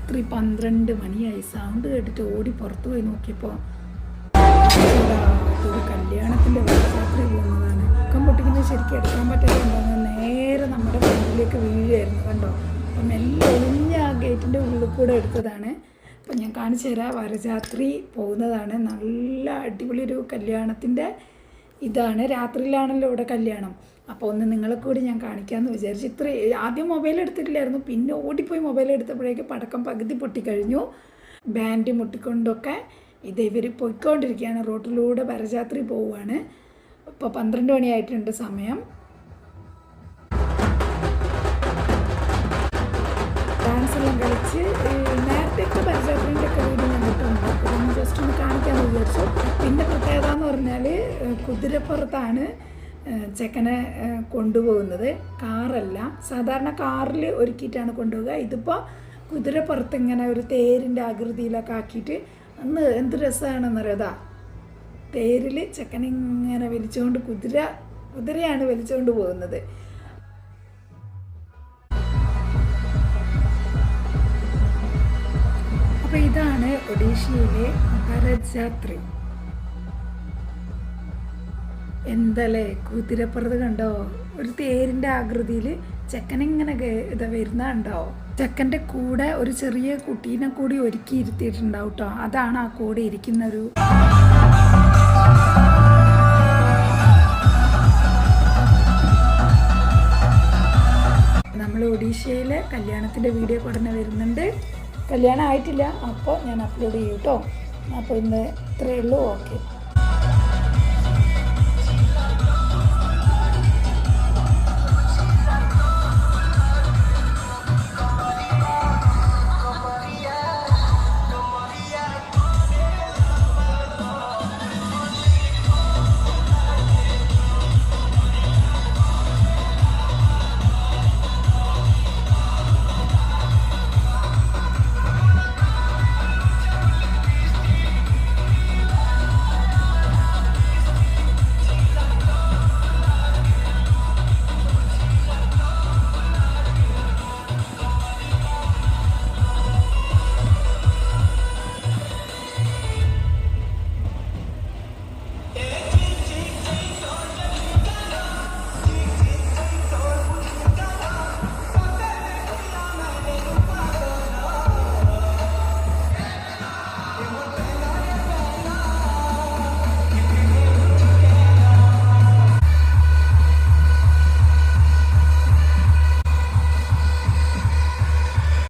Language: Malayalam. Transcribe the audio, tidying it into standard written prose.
രാത്രി 12 മണിയായി. സൗണ്ട് കേട്ടിട്ട് ഓടി പുറത്തു പോയി നോക്കിയപ്പോൾ ഒരു കല്യാണത്തിൻ്റെ രാത്രി പോകുന്നതാണ്. ഒക്കെ പൊട്ടിക്കുന്നത് ശരിക്കും എടുക്കാൻ പറ്റാതെ നേരെ നമ്മുടെ ഫ്രണ്ടിലേക്ക് വീഴുമായിരുന്നു. കണ്ടോ? അപ്പം എല്ലാം ഒളിഞ്ഞ ആ ഗേറ്റിൻ്റെ ഉള്ളിൽ കൂടെ എടുത്തതാണ്. അപ്പം ഞാൻ കാണിച്ചു തരാം. വരജാത്രി പോകുന്നതാണ്. നല്ല അടിപൊളി ഒരു കല്യാണത്തിൻ്റെ ഇതാണ്. രാത്രിയിലാണല്ലോ ഇവിടെ കല്യാണം. അപ്പോൾ ഒന്ന് നിങ്ങളെ കൂടി ഞാൻ കാണിക്കാമെന്ന് വിചാരിച്ചു. ആദ്യം മൊബൈൽ എടുത്തിട്ടില്ലായിരുന്നു. പിന്നെ ഓടിപ്പോയി മൊബൈൽ എടുത്തപ്പോഴേക്ക് പടക്കം പകുതി പൊട്ടിക്കഴിഞ്ഞു. ബാൻഡ് മുട്ടിക്കൊണ്ടൊക്കെ ഇവർ പോയിക്കൊണ്ടിരിക്കുകയാണ്. റോട്ടിലൂടെ വരജാത്രി പോവുകയാണ്. ഇപ്പോൾ 12 മണിയായിട്ടുണ്ട് സമയം. ഡാൻസെല്ലാം കളിച്ച് നേരത്തെയൊക്കെ വരജാത്രിൻ്റെ ഒക്കെ വീഡിയോ കണ്ടിട്ടുണ്ട്. അപ്പോൾ ഒന്ന് ജസ്റ്റ് ഒന്ന് കാണിക്കാമെന്ന് വിചാരിച്ചു. പിന്നെ പ്രത്യേകത എന്ന് പറഞ്ഞാൽ കുതിരപ്പുറത്താണ് ചെക്കനെ കൊണ്ടുപോകുന്നത്. കാറല്ല. സാധാരണ കാറിൽ ഒരുക്കിയിട്ടാണ് കൊണ്ടുപോകുക. ഇതിപ്പോൾ കുതിരപ്പുറത്ത് ഇങ്ങനെ ഒരു തേരിൻ്റെ ആകൃതിയിലൊക്കെ ആക്കിയിട്ട് അന്ന് എന്ത് രസമാണെന്നറിയാതാ. തേരിൽ ചെക്കനിങ്ങനെ വലിച്ചുകൊണ്ട് കുതിരയാണ് വലിച്ചുകൊണ്ട് പോകുന്നത്. അപ്പോൾ ഇതാണ് ഒഡീഷയിലെ വരജാത്രി. എന്തല്ലേ കുതിരപ്പുറത്ത് കണ്ടോ? ഒരു തേരിൻ്റെ ആകൃതിയിൽ ചെക്കനിങ്ങനെ വരുന്നുണ്ടോ? ചെക്കൻ്റെ കൂടെ ഒരു ചെറിയ കുട്ടീനെ കൂടി ഒരുക്കി ഇരുത്തിയിട്ടുണ്ടാവും കേട്ടോ. അതാണ് ആ കൂടെ ഇരിക്കുന്നൊരു നമ്മൾ ഒഡീഷയിലെ കല്യാണത്തിൻ്റെ വീഡിയോ ഉടനെ വരുന്നുണ്ട്. കല്യാണം ആയിട്ടില്ല, അപ്പോൾ ഞാൻ അപ്ലോഡ് ചെയ്യും കേട്ടോ. അപ്പോൾ ഇന്ന് ഇത്രയേ ഉള്ളൂ. ഓക്കെ.